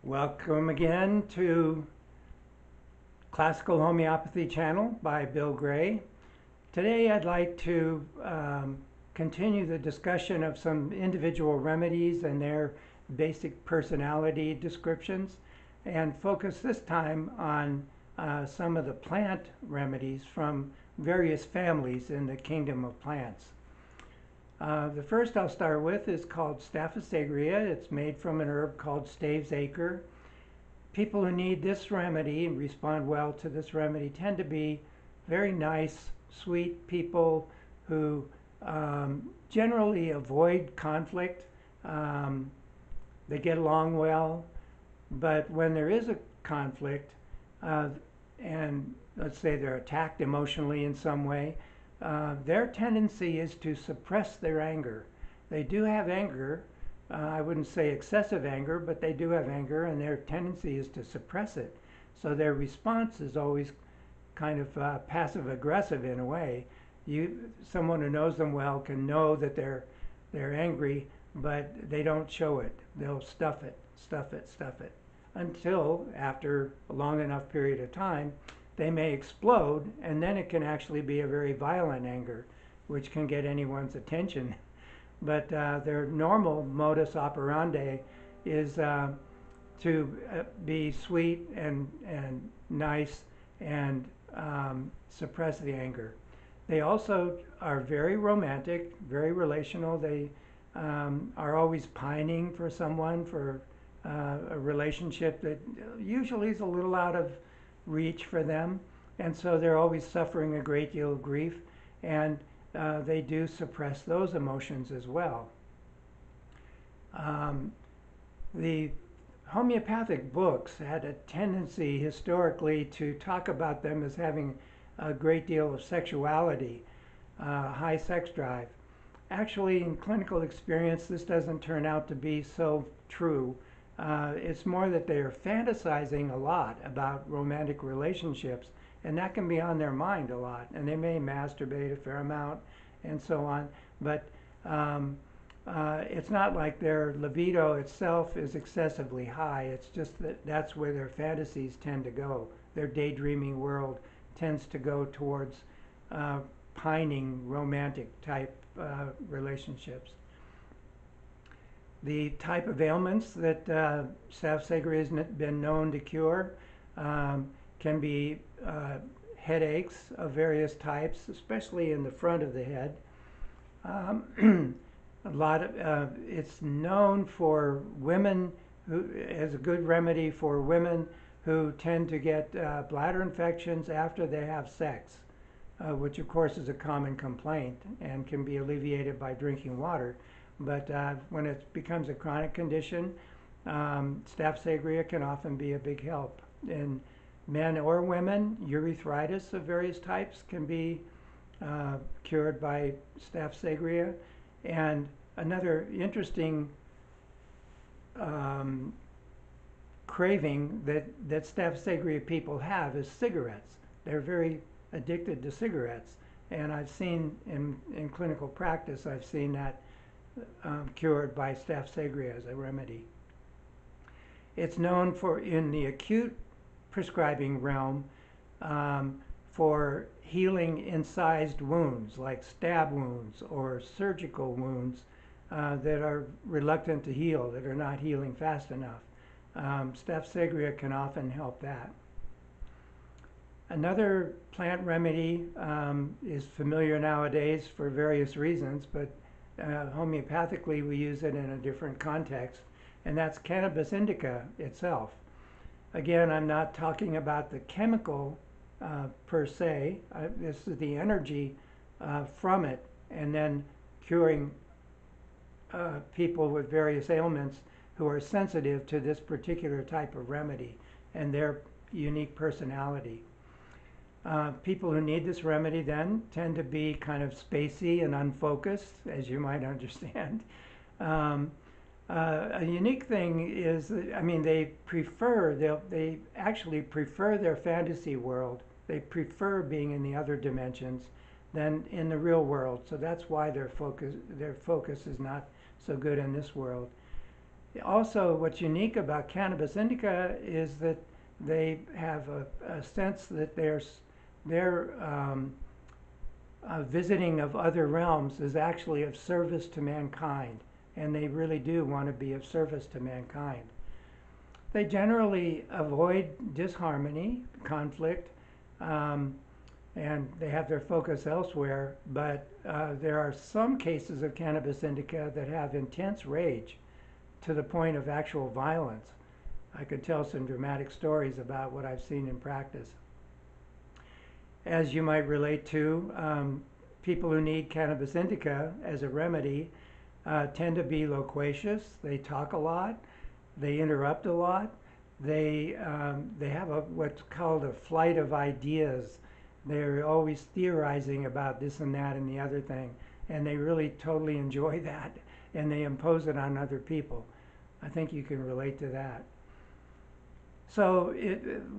Welcome again to Classical Homeopathy channel by Bill Gray. Today I'd like to continue the discussion of some individual remedies and their basic personality descriptions and focus this time on some of the plant remedies from various families in the kingdom of plants. The first I'll start with is called Staphysagria. It's made from an herb called Staves Acre. People who need this remedy and respond well to this remedy tend to be very nice, sweet people who generally avoid conflict. They get along well, but when there is a conflict, and let's say they're attacked emotionally in some way, their tendency is to suppress their anger. They do have anger. I wouldn't say excessive anger, but they do have anger, and their tendency is to suppress it. So their response is always kind of passive-aggressive in a way. Someone who knows them well can know that they're angry, but they don't show it. They'll stuff it, until after a long enough period of time, they may explode, and then it can actually be a very violent anger, which can get anyone's attention. But their normal modus operandi is to be sweet and nice and suppress the anger. They also are very romantic, very relational. They are always pining for someone, for a relationship that usually is a little out of reach for them, and so they're always suffering a great deal of grief, and they do suppress those emotions as well. The homeopathic books had a tendency historically to talk about them as having a great deal of sexuality, high sex drive. Actually, in clinical experience, this doesn't turn out to be so true. It's more that they are fantasizing a lot about romantic relationships, and that can be on their mind a lot, and they may masturbate a fair amount and so on, but it's not like their libido itself is excessively high. It's just that that's where their fantasies tend to go. Their daydreaming world tends to go towards pining, romantic type relationships. The type of ailments that Staphysagria has been known to cure can be headaches of various types, especially in the front of the head. It's known for women, as a good remedy for women who tend to get bladder infections after they have sex, which of course is a common complaint and can be alleviated by drinking water. But when it becomes a chronic condition, Staphysagria can often be a big help. In men or women, urethritis of various types can be cured by Staphysagria. And another interesting craving that Staphysagria people have is cigarettes. They're very addicted to cigarettes. And I've seen in clinical practice, I've seen that cured by Staphysagria as a remedy. It's known for, in the acute prescribing realm, for healing incised wounds like stab wounds or surgical wounds that are reluctant to heal, that are not healing fast enough. Staphysagria can often help that. Another plant remedy is familiar nowadays for various reasons, but homeopathically we use it in a different context, and that's cannabis indica itself. Again, I'm not talking about the chemical per se. This is the energy from it, and then curing people with various ailments who are sensitive to this particular type of remedy and their unique personality. People who need this remedy then tend to be kind of spacey and unfocused, as you might understand. A unique thing is, I mean, they actually prefer their fantasy world. They prefer being in the other dimensions than in the real world. So that's why their focus is not so good in this world. Also, what's unique about cannabis indica is that they have a sense that their visiting of other realms is actually of service to mankind, and they really do want to be of service to mankind. They generally avoid disharmony, conflict, um, and they have their focus elsewhere, but there are some cases of cannabis indica that have intense rage to the point of actual violence. I could tell some dramatic stories about what I've seen in practice. As you might relate to, people who need cannabis indica as a remedy tend to be loquacious. They talk a lot. They interrupt a lot. They have what's called a flight of ideas. They're always theorizing about this and that and the other thing, and they really totally enjoy that, and they impose it on other people. I think you can relate to that. So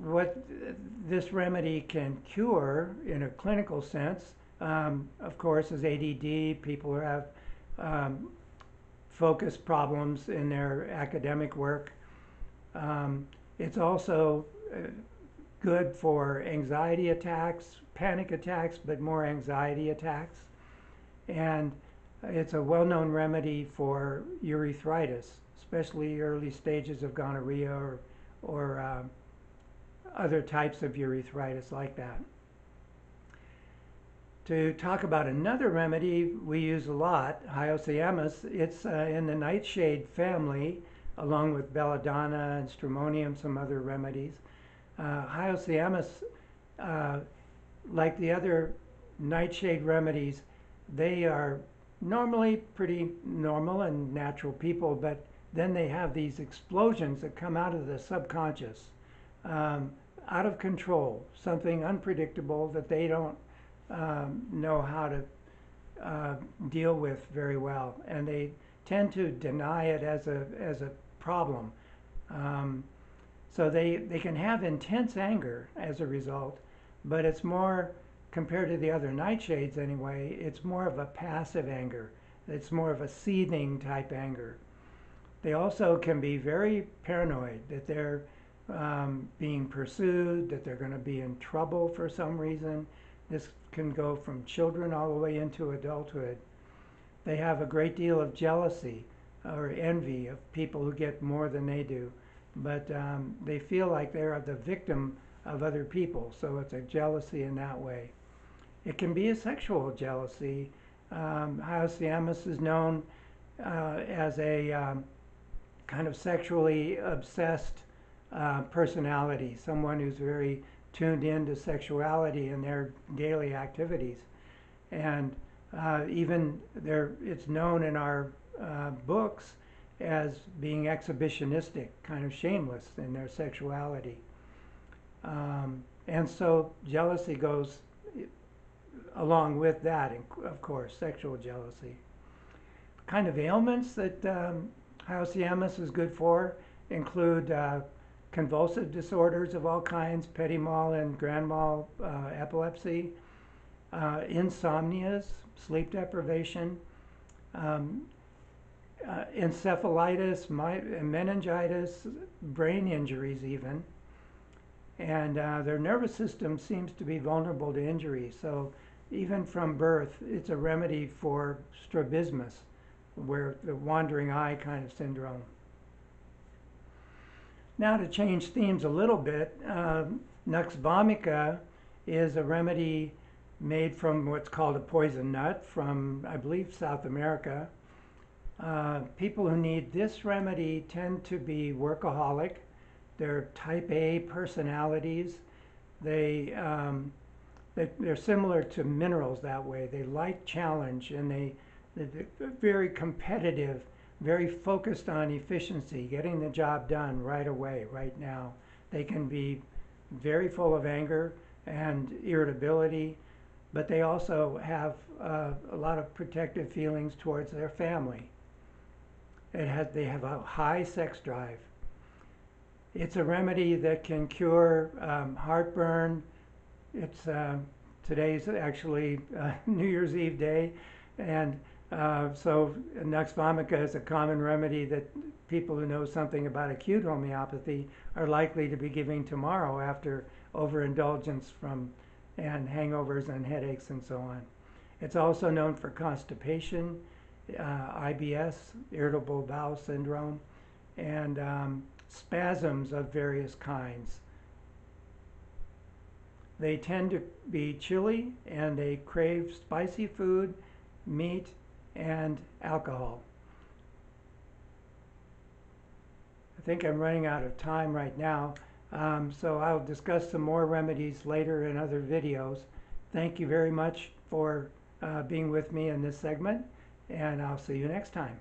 what this remedy can cure in a clinical sense, of course, is ADD, people who have focus problems in their academic work. It's also good for anxiety attacks, panic attacks, but more anxiety attacks. And it's a well-known remedy for urethritis, especially early stages of gonorrhea or other types of urethritis like that. To talk about another remedy we use a lot, hyoscyamus, it's in the nightshade family, along with belladonna and stramonium, some other remedies. Hyoscyamus, like the other nightshade remedies, they are normally pretty normal and natural people, but then they have these explosions that come out of the subconscious, out of control, something unpredictable that they don't know how to deal with very well, and they tend to deny it as a problem. So they can have intense anger as a result, but it's more, compared to the other nightshades anyway, it's more of a passive anger. It's more of a seething type anger. They also can be very paranoid that they're being pursued, that they're going to be in trouble for some reason. This can go from children all the way into adulthood. They have a great deal of jealousy or envy of people who get more than they do, but they feel like they're the victim of other people, so it's a jealousy in that way. It can be a sexual jealousy. Hyoscyamus is known as a kind of sexually obsessed personality, someone who's very tuned into sexuality in their daily activities. And it's known in our books as being exhibitionistic, kind of shameless in their sexuality. And so jealousy goes along with that, of course, sexual jealousy. Kind of ailments that hyoscyamus is good for include convulsive disorders of all kinds, petit mal and grand mal epilepsy, insomnias, sleep deprivation, encephalitis, meningitis, brain injuries even. And their nervous system seems to be vulnerable to injury. So even from birth, it's a remedy for strabismus, where the wandering eye kind of syndrome. Now to change themes a little bit, nux vomica is a remedy made from what's called a poison nut from, I believe, South America. People who need this remedy tend to be workaholic. They're type A personalities. They're similar to minerals that way. They like challenge, and they're very competitive, very focused on efficiency, getting the job done right away, right now. They can be very full of anger and irritability, but they also have a lot of protective feelings towards their family. They have a high sex drive. It's a remedy that can cure heartburn. Today's actually New Year's Eve day, and So nux vomica is a common remedy that people who know something about acute homeopathy are likely to be giving tomorrow after overindulgence and hangovers and headaches and so on. It's also known for constipation, IBS, irritable bowel syndrome, and spasms of various kinds. They tend to be chilly and they crave spicy food, meat, and alcohol. I think I'm running out of time right now, so I'll discuss some more remedies later in other videos. Thank you very much for being with me in this segment, and I'll see you next time.